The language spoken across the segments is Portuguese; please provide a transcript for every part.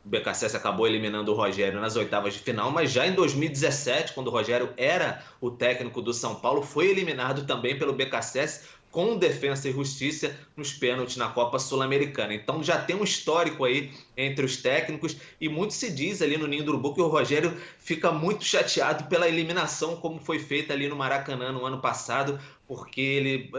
o BKSS acabou eliminando o Rogério nas oitavas de final, mas já em 2017, quando o Rogério era o técnico do São Paulo, foi eliminado também pelo BKSS com Defensa e Justiça nos pênaltis na Copa Sul-Americana. Então já tem um histórico aí entre os técnicos e muito se diz ali no Ninho do Urubu que o Rogério fica muito chateado pela eliminação como foi feita ali no Maracanã no ano passado, porque ele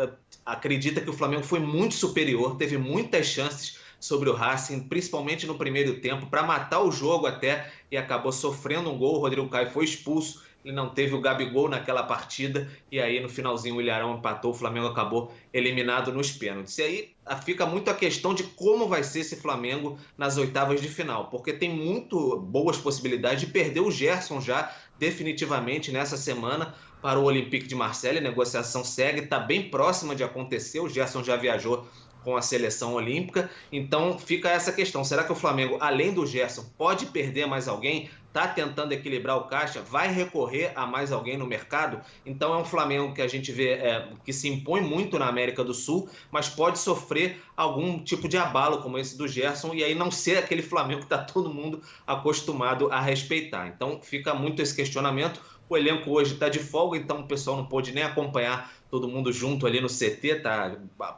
acredita que o Flamengo foi muito superior, teve muitas chances sobre o Racing, principalmente no primeiro tempo, para matar o jogo até, e acabou sofrendo um gol. O Rodrigo Caio foi expulso, ele não teve o Gabigol naquela partida, e aí no finalzinho o Ilharão empatou, o Flamengo acabou eliminado nos pênaltis. E aí fica muito a questão de como vai ser esse Flamengo nas oitavas de final, porque tem muito boas possibilidades de perder o Gerson já definitivamente nessa semana para o Olympique de Marseille. A negociação segue, está bem próxima de acontecer, o Gerson já viajou com a seleção olímpica, então fica essa questão, será que o Flamengo, além do Gerson, pode perder mais alguém? Está tentando equilibrar o caixa, vai recorrer a mais alguém no mercado? Então é um Flamengo que a gente vê que se impõe muito na América do Sul, mas pode sofrer algum tipo de abalo como esse do Gerson, e aí não ser aquele Flamengo que está todo mundo acostumado a respeitar. Então fica muito esse questionamento. O elenco hoje está de folga, então o pessoal não pôde nem acompanhar todo mundo junto ali no CT, tá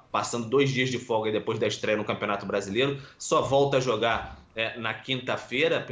passando 2 dias de folga depois da estreia no Campeonato Brasileiro, só volta a jogar na quinta-feira,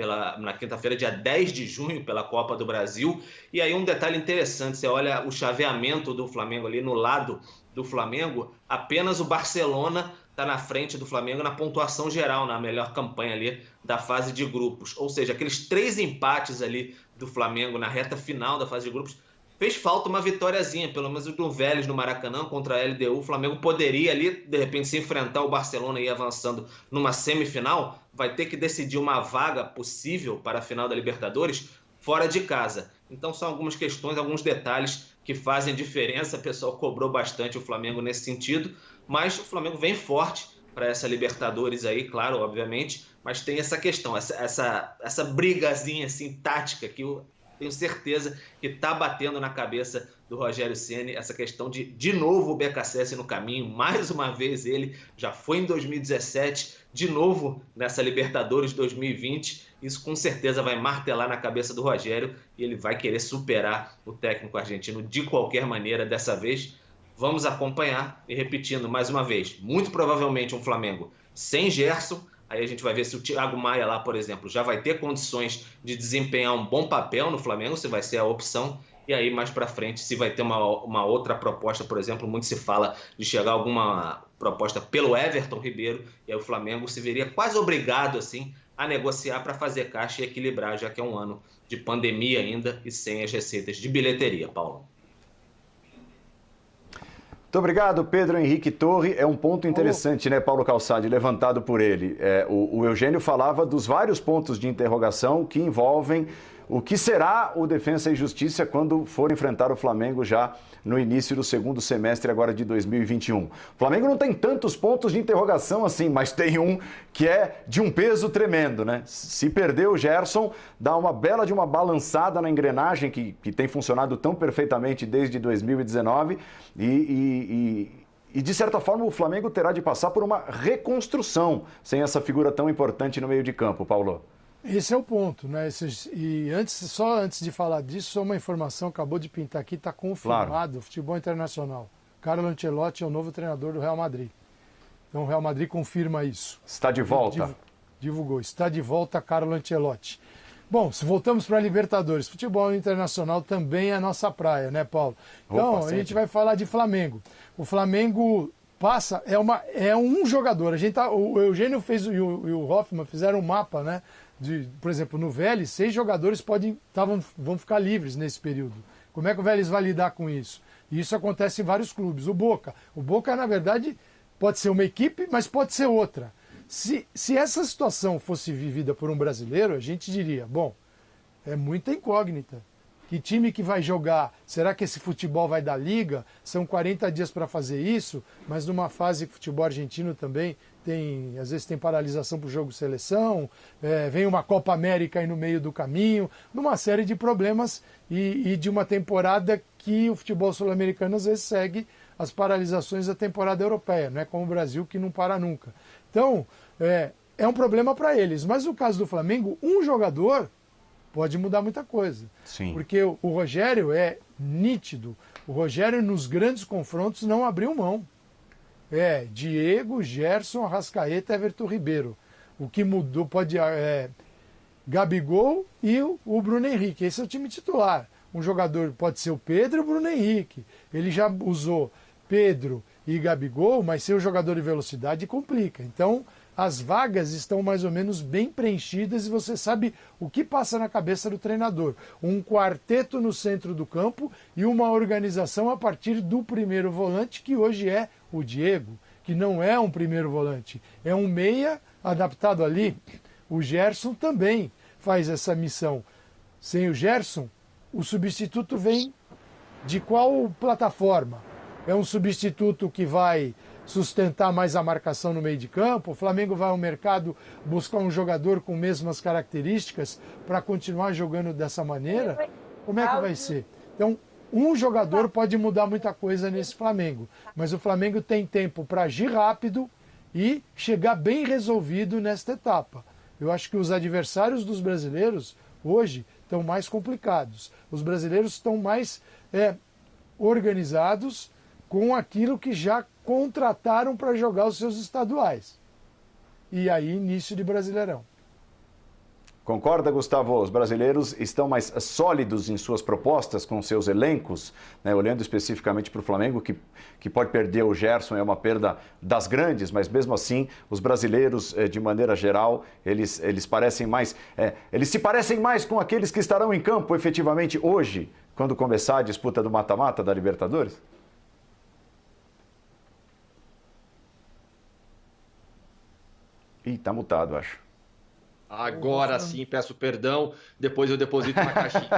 dia 10 de junho, pela Copa do Brasil. E aí um detalhe interessante, você olha o chaveamento do Flamengo ali no lado do Flamengo, apenas o Barcelona está na frente do Flamengo na pontuação geral, na melhor campanha ali da fase de grupos. Ou seja, aqueles 3 empates ali do Flamengo na reta final da fase de grupos, fez falta uma vitóriazinha, pelo menos do Vélez no Maracanã contra a LDU. O Flamengo poderia ali, de repente, se enfrentar o Barcelona e ir avançando numa semifinal, vai ter que decidir uma vaga possível para a final da Libertadores fora de casa. Então são algumas questões, alguns detalhes que fazem diferença. O pessoal cobrou bastante o Flamengo nesse sentido, mas o Flamengo vem forte para essa Libertadores aí, claro, obviamente, mas tem essa questão, essa brigazinha assim, tática que eu tenho certeza que está batendo na cabeça do Rogério Ceni essa questão de novo o BKSS no caminho, mais uma vez ele, já foi em 2017, de novo nessa Libertadores 2020, isso com certeza vai martelar na cabeça do Rogério e ele vai querer superar o técnico argentino de qualquer maneira dessa vez. Vamos acompanhar e repetindo mais uma vez, muito provavelmente um Flamengo sem Gerson. Aí a gente vai ver se o Thiago Maia lá, por exemplo, já vai ter condições de desempenhar um bom papel no Flamengo, se vai ser a opção. E aí, mais para frente, se vai ter uma outra proposta, por exemplo, muito se fala de chegar alguma proposta pelo Everton Ribeiro, e aí o Flamengo se veria quase obrigado assim, a negociar para fazer caixa e equilibrar, já que é um ano de pandemia ainda e sem as receitas de bilheteria, Paulo. Muito obrigado, Pedro Henrique Torre. É um ponto interessante, né, Paulo Calçade, levantado por ele. O Eugênio falava dos vários pontos de interrogação que envolvem o que será o Defensa e Justiça quando for enfrentar o Flamengo já no início do segundo semestre agora de 2021. O Flamengo não tem tantos pontos de interrogação assim, mas tem um que é de um peso tremendo, né? Se perder o Gerson, dá uma bela de uma balançada na engrenagem que tem funcionado tão perfeitamente desde 2019 e de certa forma o Flamengo terá de passar por uma reconstrução sem essa figura tão importante no meio de campo, Paulo. Esse é o ponto, né? Só antes de falar disso, uma informação acabou de pintar aqui, está confirmado, claro. Futebol Internacional. Carlo Ancelotti é o novo treinador do Real Madrid. Então o Real Madrid confirma isso. Está de volta. Divulgou. Está de volta Carlo Ancelotti. Bom, se voltamos para a Libertadores, futebol internacional também é a nossa praia, né, Paulo? Então, a gente vai falar de Flamengo. O Flamengo passa, é um jogador. O Eugênio fez e o Hoffman fizeram um mapa, né? Por exemplo, no Vélez, 6 jogadores vão ficar livres nesse período. Como é que o Vélez vai lidar com isso? E isso acontece em vários clubes. O Boca, na verdade, pode ser uma equipe, mas pode ser outra. Se essa situação fosse vivida por um brasileiro, a gente diria, bom, é muita incógnita. Que time que vai jogar? Será que esse futebol vai dar liga? São 40 dias para fazer isso, mas numa fase que o futebol argentino também às vezes tem paralisação para o jogo de seleção, vem uma Copa América aí no meio do caminho, numa série de problemas e de uma temporada que o futebol sul-americano às vezes segue as paralisações da temporada europeia, não é como o Brasil que não para nunca. Então, é um problema para eles. Mas no caso do Flamengo, um jogador pode mudar muita coisa. Sim. Porque o Rogério é nítido. O Rogério, nos grandes confrontos, não abriu mão. Diego, Gerson, Arrascaeta, Everton Ribeiro. O que mudou pode... Gabigol e o Bruno Henrique. Esse é o time titular. Um jogador pode ser o Pedro e o Bruno Henrique. Ele já usou Pedro e Gabigol, mas ser o jogador de velocidade complica. Então, as vagas estão mais ou menos bem preenchidas e você sabe o que passa na cabeça do treinador. Um quarteto no centro do campo e uma organização a partir do primeiro volante, que hoje é o Diego, que não é um primeiro volante, é um meia adaptado ali. O Gerson também faz essa missão. Sem o Gerson, o substituto vem de qual plataforma? É um substituto que vai sustentar mais a marcação no meio de campo? O Flamengo vai ao mercado buscar um jogador com mesmas características para continuar jogando dessa maneira? Como é que vai ser? Então, um jogador pode mudar muita coisa nesse Flamengo, mas o Flamengo tem tempo para agir rápido e chegar bem resolvido nesta etapa. Eu acho que os adversários dos brasileiros hoje estão mais complicados. Os brasileiros estão mais organizados com aquilo que já contrataram para jogar os seus estaduais. E aí, início de Brasileirão. Concorda, Gustavo? Os brasileiros estão mais sólidos em suas propostas com seus elencos, né? Olhando especificamente para o Flamengo, que pode perder o Gerson, é uma perda das grandes, mas mesmo assim, os brasileiros, de maneira geral, eles parecem mais, eles se parecem mais com aqueles que estarão em campo efetivamente hoje, quando começar a disputa do mata-mata da Libertadores? Ih, tá mutado, acho. Agora sim, peço perdão, depois eu deposito na caixinha.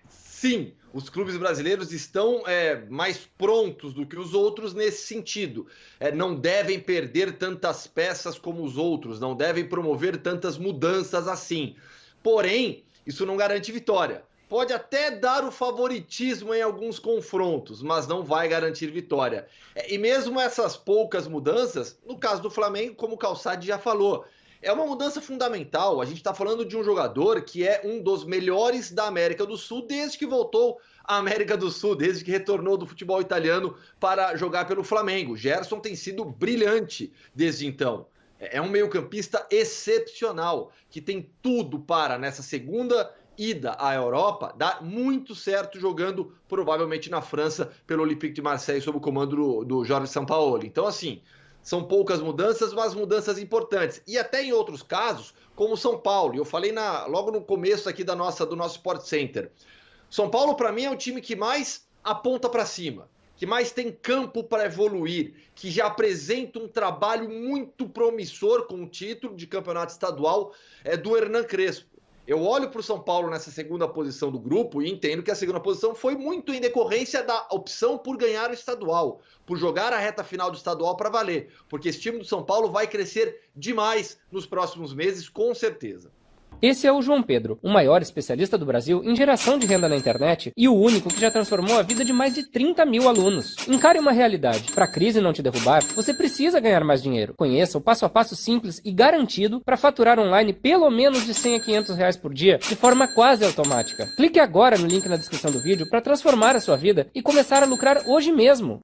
Sim, os clubes brasileiros estão mais prontos do que os outros nesse sentido. Não devem perder tantas peças como os outros, não devem promover tantas mudanças assim. Porém, isso não garante vitória. Pode até dar o favoritismo em alguns confrontos, mas não vai garantir vitória. E mesmo essas poucas mudanças, no caso do Flamengo, como o Calçade já falou, é uma mudança fundamental. A gente está falando de um jogador que é um dos melhores da América do Sul desde que voltou à América do Sul, desde que retornou do futebol italiano para jogar pelo Flamengo. Gerson tem sido brilhante desde então. É um meio-campista excepcional, que tem tudo para, nessa segunda ida à Europa, dar muito certo jogando provavelmente na França pelo Olympique de Marseille sob o comando do Jorge Sampaoli. Então, assim, são poucas mudanças, mas mudanças importantes. E até em outros casos, como o São Paulo. Eu falei logo no começo aqui do nosso Sport Center. São Paulo, para mim, é o time que mais aponta para cima, que mais tem campo para evoluir, que já apresenta um trabalho muito promissor com o título de campeonato estadual do Hernan Crespo. Eu olho para o São Paulo nessa segunda posição do grupo e entendo que a segunda posição foi muito em decorrência da opção por ganhar o estadual, por jogar a reta final do estadual para valer, porque esse time do São Paulo vai crescer demais nos próximos meses, com certeza. Esse é o João Pedro, o maior especialista do Brasil em geração de renda na internet e o único que já transformou a vida de mais de 30 mil alunos. Encare uma realidade. Para a crise não te derrubar, você precisa ganhar mais dinheiro. Conheça o passo a passo simples e garantido para faturar online pelo menos de 100 a 500 reais por dia, de forma quase automática. Clique agora no link na descrição do vídeo para transformar a sua vida e começar a lucrar hoje mesmo.